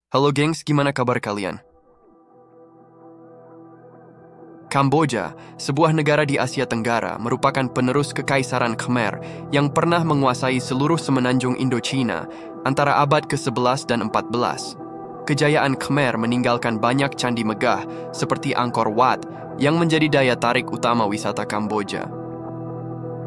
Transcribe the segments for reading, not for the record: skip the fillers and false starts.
Halo gengs, gimana kabar kalian? Kamboja, sebuah negara di Asia Tenggara, merupakan penerus Kekaisaran Khmer yang pernah menguasai seluruh semenanjung Indochina antara abad ke-11 dan 14. Kejayaan Khmer meninggalkan banyak candi megah seperti Angkor Wat yang menjadi daya tarik utama wisata Kamboja.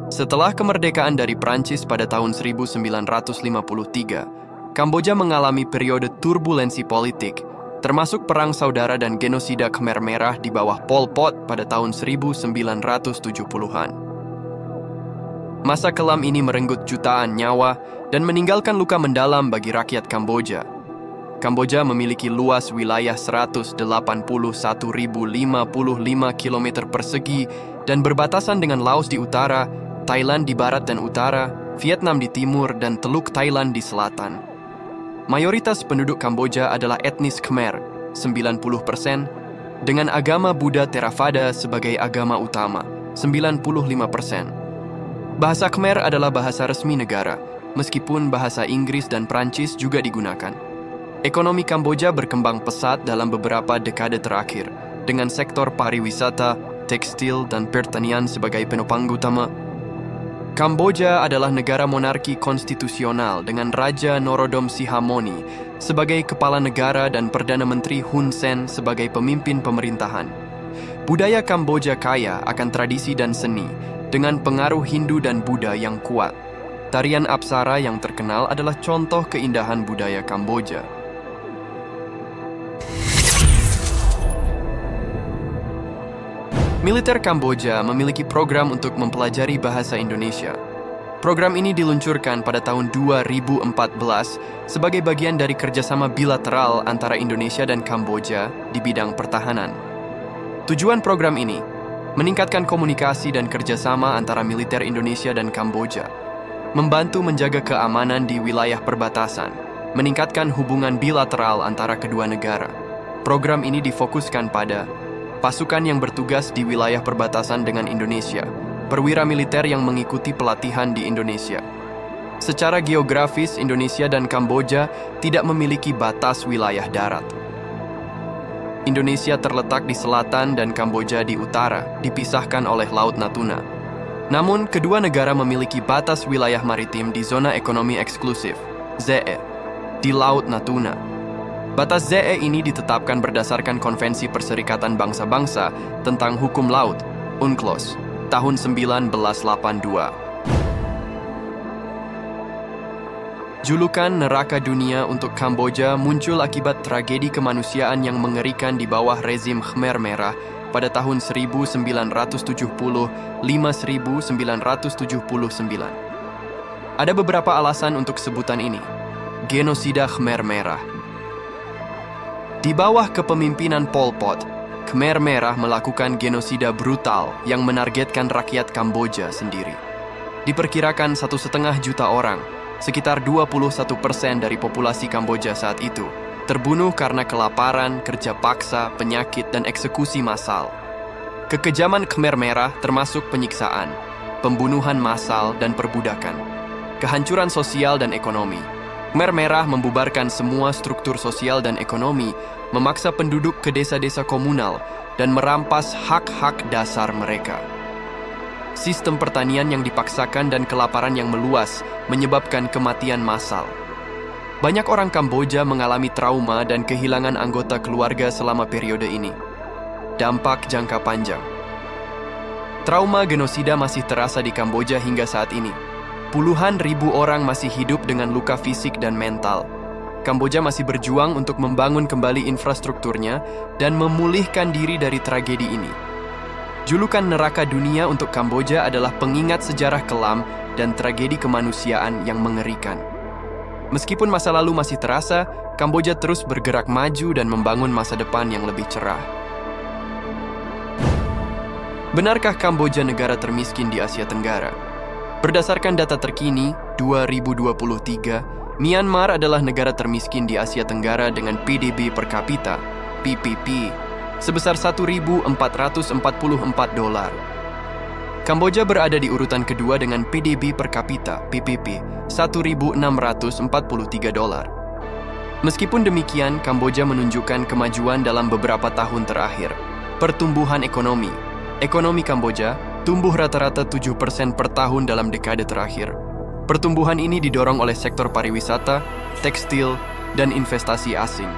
Setelah kemerdekaan dari Prancis pada tahun 1953, Kamboja mengalami periode turbulensi politik, termasuk perang saudara dan genosida Khmer Merah di bawah Pol Pot pada tahun 1970-an. Masa kelam ini merenggut jutaan nyawa dan meninggalkan luka mendalam bagi rakyat Kamboja. Kamboja memiliki luas wilayah 181.055 km persegi dan berbatasan dengan Laos di utara, Thailand di barat dan utara, Vietnam di timur, dan Teluk Thailand di selatan. Mayoritas penduduk Kamboja adalah etnis Khmer, 90%, dengan agama Buddha Theravada sebagai agama utama, 95%. Bahasa Khmer adalah bahasa resmi negara, meskipun bahasa Inggris dan Prancis juga digunakan. Ekonomi Kamboja berkembang pesat dalam beberapa dekade terakhir, dengan sektor pariwisata, tekstil, dan pertanian sebagai penopang utama. Kamboja adalah negara monarki konstitusional dengan Raja Norodom Sihamoni sebagai kepala negara dan Perdana Menteri Hun Sen sebagai pemimpin pemerintahan. Budaya Kamboja kaya akan tradisi dan seni dengan pengaruh Hindu dan Buddha yang kuat. Tarian Apsara yang terkenal adalah contoh keindahan budaya Kamboja. Militer Kamboja memiliki program untuk mempelajari bahasa Indonesia. Program ini diluncurkan pada tahun 2014 sebagai bagian dari kerjasama bilateral antara Indonesia dan Kamboja di bidang pertahanan. Tujuan program ini meningkatkan komunikasi dan kerjasama antara militer Indonesia dan Kamboja, membantu menjaga keamanan di wilayah perbatasan, meningkatkan hubungan bilateral antara kedua negara. Program ini difokuskan pada pasukan yang bertugas di wilayah perbatasan dengan Indonesia, perwira militer yang mengikuti pelatihan di Indonesia. Secara geografis, Indonesia dan Kamboja tidak memiliki batas wilayah darat. Indonesia terletak di selatan dan Kamboja di utara, dipisahkan oleh Laut Natuna. Namun, kedua negara memiliki batas wilayah maritim di Zona Ekonomi Eksklusif, ZE, di Laut Natuna. Batas ZE ini ditetapkan berdasarkan Konvensi Perserikatan Bangsa-Bangsa tentang Hukum Laut, UNCLOS, tahun 1982. Julukan neraka dunia untuk Kamboja muncul akibat tragedi kemanusiaan yang mengerikan di bawah rezim Khmer Merah pada tahun 1970-1979. Ada beberapa alasan untuk sebutan ini. Genosida Khmer Merah. Di bawah kepemimpinan Pol Pot, Khmer Merah melakukan genosida brutal yang menargetkan rakyat Kamboja sendiri. Diperkirakan 1,5 juta orang, sekitar 21% dari populasi Kamboja saat itu, terbunuh karena kelaparan, kerja paksa, penyakit, dan eksekusi massal. Kekejaman Khmer Merah termasuk penyiksaan, pembunuhan massal, dan perbudakan. Kehancuran sosial dan ekonomi. Khmer Merah membubarkan semua struktur sosial dan ekonomi, memaksa penduduk ke desa-desa komunal, dan merampas hak-hak dasar mereka. Sistem pertanian yang dipaksakan dan kelaparan yang meluas menyebabkan kematian massal. Banyak orang Kamboja mengalami trauma dan kehilangan anggota keluarga selama periode ini. Dampak jangka panjang. Trauma genosida masih terasa di Kamboja hingga saat ini. Puluhan ribu orang masih hidup dengan luka fisik dan mental. Kamboja masih berjuang untuk membangun kembali infrastrukturnya dan memulihkan diri dari tragedi ini. Julukan neraka dunia untuk Kamboja adalah pengingat sejarah kelam dan tragedi kemanusiaan yang mengerikan. Meskipun masa lalu masih terasa, Kamboja terus bergerak maju dan membangun masa depan yang lebih cerah. Benarkah Kamboja negara termiskin di Asia Tenggara? Berdasarkan data terkini, 2023, Myanmar adalah negara termiskin di Asia Tenggara dengan PDB per kapita, PPP, sebesar $1.444. Kamboja berada di urutan kedua dengan PDB per kapita, PPP, $1.643. Meskipun demikian, Kamboja menunjukkan kemajuan dalam beberapa tahun terakhir. Pertumbuhan ekonomi. Ekonomi Kamboja tumbuh rata-rata 7% per tahun dalam dekade terakhir. Pertumbuhan ini didorong oleh sektor pariwisata, tekstil, dan investasi asing.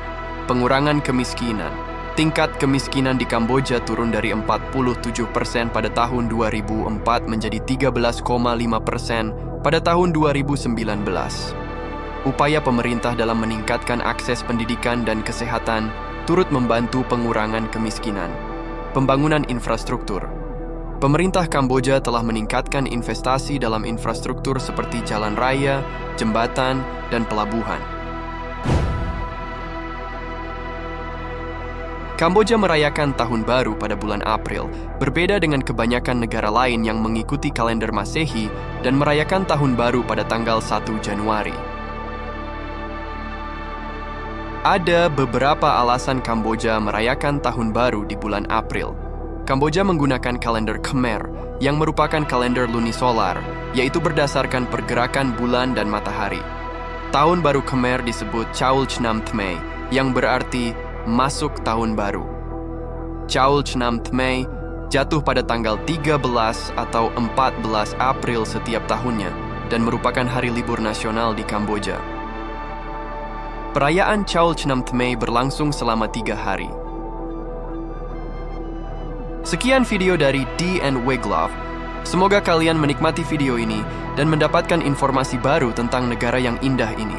Pengurangan kemiskinan. Tingkat kemiskinan di Kamboja turun dari 47% pada tahun 2004 menjadi 13,5% pada tahun 2019. Upaya pemerintah dalam meningkatkan akses pendidikan dan kesehatan turut membantu pengurangan kemiskinan. Pembangunan infrastruktur. Pemerintah Kamboja telah meningkatkan investasi dalam infrastruktur seperti jalan raya, jembatan, dan pelabuhan. Kamboja merayakan Tahun Baru pada bulan April, berbeda dengan kebanyakan negara lain yang mengikuti kalender Masehi dan merayakan Tahun Baru pada tanggal 1 Januari. Ada beberapa alasan Kamboja merayakan Tahun Baru di bulan April. Kamboja menggunakan kalender Khmer, yang merupakan kalender lunisolar, yaitu berdasarkan pergerakan bulan dan matahari. Tahun Baru Khmer disebut Chaul Chnam Thmei, yang berarti masuk Tahun Baru. Chaul Chnam Thmei jatuh pada tanggal 13 atau 14 April setiap tahunnya dan merupakan hari libur nasional di Kamboja. Perayaan Chaul Chnam Thmei berlangsung selama 3 hari. Sekian video dari D and Wiglove. Semoga kalian menikmati video ini dan mendapatkan informasi baru tentang negara yang indah ini.